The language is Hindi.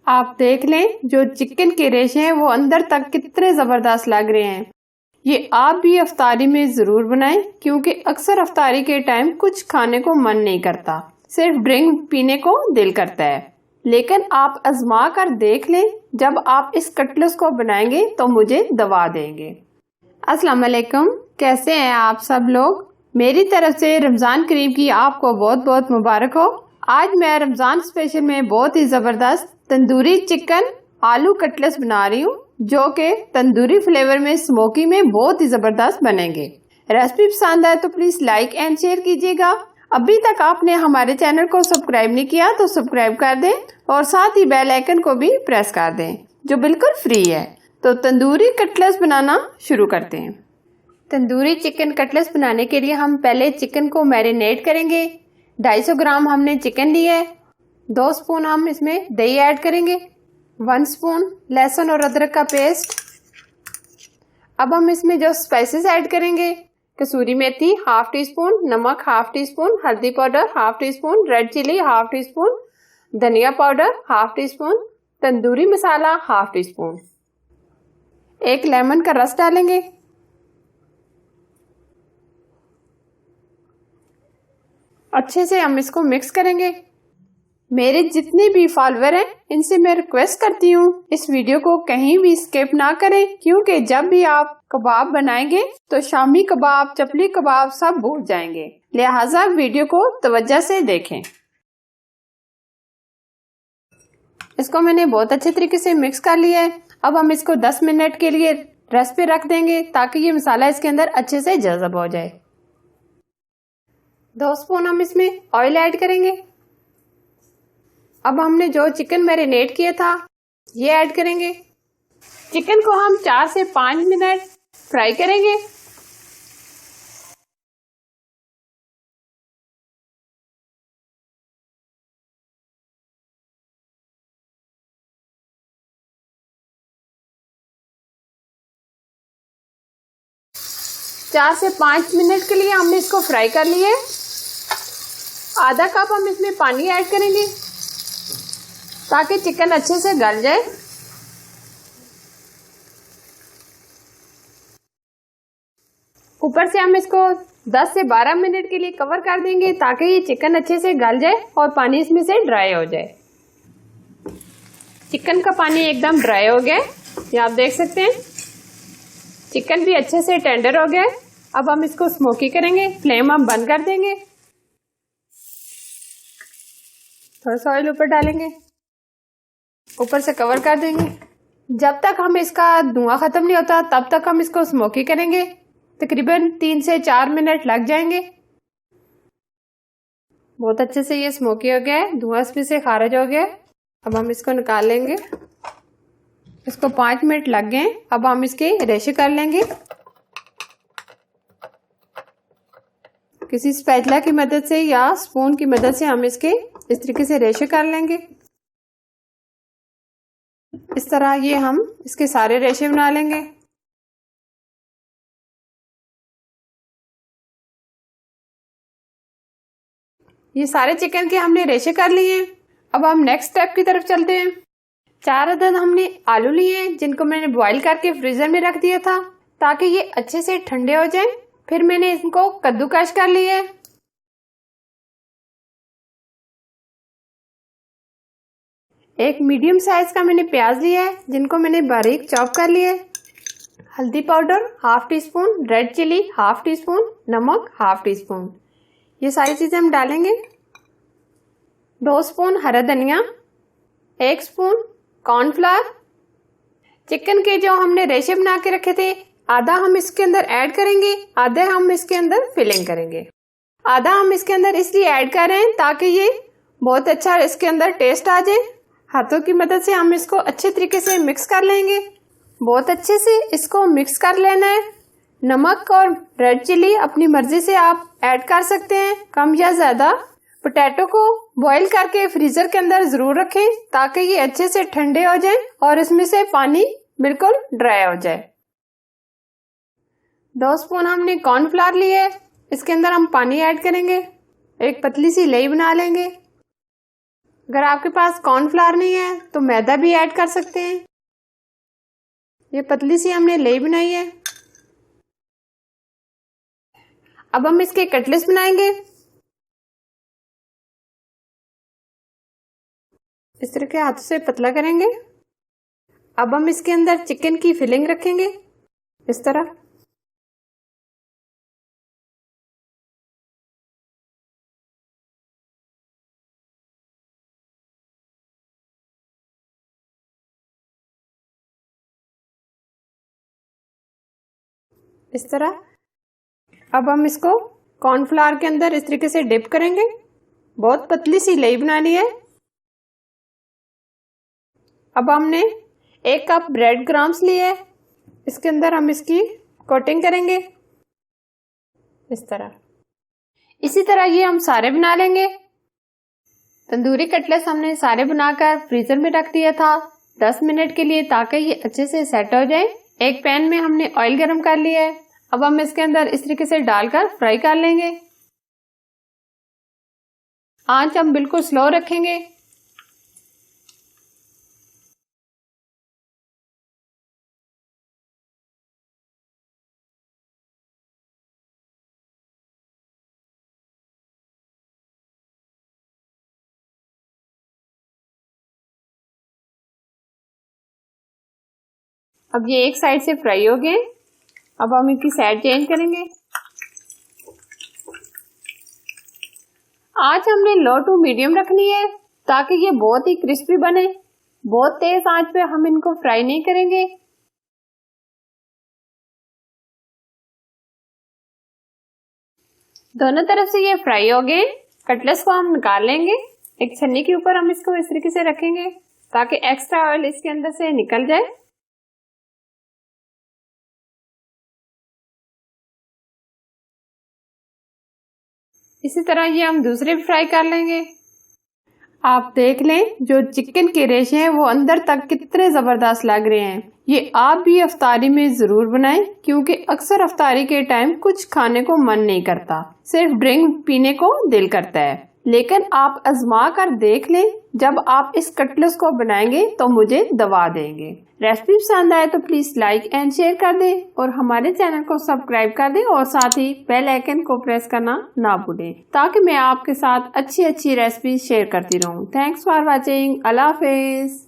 आप देख लें जो चिकन के रेशे हैं वो अंदर तक कितने जबरदस्त लग रहे हैं। ये आप भी अफ्तारी में जरूर बनाएं, क्योंकि अक्सर अफ्तारी के टाइम कुछ खाने को मन नहीं करता, सिर्फ ड्रिंक पीने को दिल करता है। लेकिन आप आजमा कर देख लें, जब आप इस कटलेट्स को बनाएंगे तो मुझे दवा देंगे। अस्सलाम वालेकुम, कैसे हैं आप सब लोग। मेरी तरफ से रमजान करीम की आपको बहुत बहुत मुबारक हो। आज मैं रमजान स्पेशल में बहुत ही जबरदस्त तंदूरी चिकन आलू कटलेट्स बना रही हूँ, जो कि तंदूरी फ्लेवर में स्मोकी में बहुत ही जबरदस्त बनेंगे। रेसिपी पसंद आए तो प्लीज लाइक एंड शेयर कीजिएगा। अभी तक आपने हमारे चैनल को सब्सक्राइब नहीं किया तो सब्सक्राइब कर दें और साथ ही बेल आइकन को भी प्रेस कर दें, जो बिल्कुल फ्री है। तो तंदूरी कटलेट्स बनाना शुरू करते हैं। तंदूरी चिकन कटलेट्स बनाने के लिए हम पहले चिकन को मैरिनेट करेंगे। 250 ग्राम हमने चिकन लिया है। 2 स्पून हम इसमें दही ऐड करेंगे। 1 स्पून लहसुन और अदरक का पेस्ट। अब हम इसमें जो स्पाइसेस ऐड करेंगे, कसूरी मेथी हाफ टी स्पून, नमक हाफ टी स्पून, हल्दी powder half teaspoon, red chilli half teaspoon, धनिया powder half teaspoon, tandoori masala half teaspoon, 1 lemon का रस डालेंगे। अच्छे से हम इसको मिक्स करेंगे। मेरे जितने भी फॉलोअर हैं इनसे मैं रिक्वेस्ट करती हूँ इस वीडियो को कहीं भी स्किप ना करें, क्योंकि जब भी आप कबाब बनाएंगे तो शामी कबाब, चपली कबाब सब भूल जाएंगे। लिहाजा वीडियो को तवज्जो से देखें। इसको मैंने बहुत अच्छे तरीके से मिक्स कर लिया है। अब हम इसको 10 मिनट के लिए रेस्ट पे रख देंगे, ताकि ये मसाला इसके अंदर अच्छे से जज़ब हो जाए। 2 स्पून हम इसमें ऑयल ऐड करेंगे। अब हमने जो चिकन मैरिनेट किया था ये ऐड करेंगे। चिकन को हम 4 से 5 मिनट फ्राई करेंगे। चार से 5 मिनट के लिए हमने इसको फ्राई कर लिया है। आधा कप हम इसमें पानी ऐड करेंगे, ताकि चिकन अच्छे से गल जाए। ऊपर से हम इसको 10 से 12 मिनट के लिए कवर कर देंगे, ताकि ये चिकन अच्छे से गल जाए और पानी इसमें से ड्राई हो जाए। चिकन का पानी एकदम ड्राई हो गया है, ये आप देख सकते हैं। चिकन भी अच्छे से टेंडर हो गया है। अब हम इसको स्मोकी करेंगे। फ्लेम हम बंद कर देंगे। थोड़ा सा ऑयल ऊपर डालेंगे, ऊपर से कवर कर देंगे। जब तक हम इसका धुआं खत्म नहीं होता तब तक हम इसको स्मोकी करेंगे। तकरीबन 3 से 4 मिनट लग जाएंगे। बहुत अच्छे से ये स्मोकी हो गया है, धुआं इसमें से खारिज हो गया है। अब हम इसको निकाल लेंगे। इसको 5 मिनट लग गए। अब हम इसके रेशे कर लेंगे। किसी स्पैचुला की मदद से या स्पून की मदद से हम इसके इस तरीके से रेशे कर लेंगे। इस तरह ये हम इसके सारे रेशे बना लेंगे। ये सारे चिकन के हमने रेशे कर लिए हैं। अब हम नेक्स्ट स्टेप की तरफ चलते हैं। 4 अदद हमने आलू लिए हैं, जिनको मैंने बॉईल करके फ्रीजर में रख दिया था, ताकि ये अच्छे से ठंडे हो जाएं। फिर मैंने इनको कद्दूकश कर लिया है। एक मीडियम साइज का मैंने प्याज लिया है, जिनको मैंने बारीक चॉप कर लिया है। हल्दी powder half teaspoon, red chilli half teaspoon, नमक हाफ टी स्पून, ये सारी चीजें हम डालेंगे। 2 स्पून हरा धनिया, 1 स्पून कॉर्नफ्लावर। चिकन के जो हमने रेशे बना के रखे थे, आधा हम इसके अंदर ऐड करेंगे, आधा हम इसके अंदर फिलिंग करेंगे। आधा हम इसके अंदर इसलिए ऐड कर रहे हैं ताकि ये बहुत अच्छा इसके अंदर टेस्ट आ जाए। हाथों की मदद से हम इसको अच्छे तरीके से मिक्स कर लेंगे। बहुत अच्छे से इसको मिक्स कर लेना है। नमक और रेड चिली अपनी मर्जी से आप ऐड कर सकते हैं, कम या ज्यादा। पोटैटो को बॉईल करके फ्रीजर के अंदर जरूर रखें, ताकि ये अच्छे से ठंडे हो जाएं और इसमें से पानी बिल्कुल ड्राई हो जाए। 2 स्पून हमने कॉर्नफ्लावर लिए, इसके अंदर हम पानी ऐड करेंगे। एक पतली सी लेई बना लेंगे। अगर आपके पास कॉर्नफ्लावर नहीं है तो मैदा भी ऐड कर सकते हैं। ये पतली सी हमने लेई बनाई है। अब हम इसके कटलेट्स बनाएंगे। इस तरह के हाथों से पतला करेंगे। अब हम इसके अंदर चिकन की फिलिंग रखेंगे इस तरह। इस तरह। अब हम इसको कॉर्नफ्लावर के अंदर इस तरीके से डिप करेंगे। बहुत पतली सी लेई बनानी है। अब हमने 1 कप ब्रेड क्रम्स लिए है। इसके अंदर हम इसकी कोटिंग करेंगे इस तरह। इसी तरह ये हम सारे बना लेंगे। तंदूरी कटलेट्स हमने सारे बनाकर फ्रीजर में रख दिया था 10 मिनट के लिए, ताकि ये अच्छे से सेट हो जाए। एक पैन में हमने ऑयल गरम कर लिया है। अब हम इसके अंदर इस तरीके से डालकर फ्राई कर लेंगे। आंच हम बिल्कुल स्लो रखेंगे। अब ये एक साइड से फ्राई हो गए। अब हम इनकी साइड चेंज करेंगे। आंच हमने लो टू मीडियम रखनी है ताकि ये बहुत ही क्रिस्पी बने। बहुत तेज आंच पे हम इनको फ्राई नहीं करेंगे। दोनों तरफ से ये फ्राई हो गए। कटलेट्स को हम निकाल लेंगे। एक छन्नी के ऊपर हम इसको इस तरीके से रखेंगे ताकि एक्स्ट्रा ऑयल इसके अंदर से निकल जाए। इसी तरह ये हम दूसरे भी फ्राई कर लेंगे। आप देख लें जो चिकन के रेशे हैं वो अंदर तक कितने जबरदस्त लग रहे हैं। ये आप भी अफ्तारी में जरूर बनाएं, क्योंकि अक्सर अफ्तारी के टाइम कुछ खाने को मन नहीं करता, सिर्फ ड्रिंक पीने को दिल करता है। लेकिन आप आजमा कर देख लें। जब आप इस कटलेट्स को बनाएंगे तो मुझे दवा देंगे। रेसिपी पसंद आए तो प्लीज लाइक एंड शेयर कर दें और हमारे चैनल को सब्सक्राइब कर दें और साथ ही बेल आइकन को प्रेस करना ना भूलें, ताकि मैं आपके साथ अच्छी अच्छी रेसिपी शेयर करती रहूं। Thanks for watching. Allah Hafiz.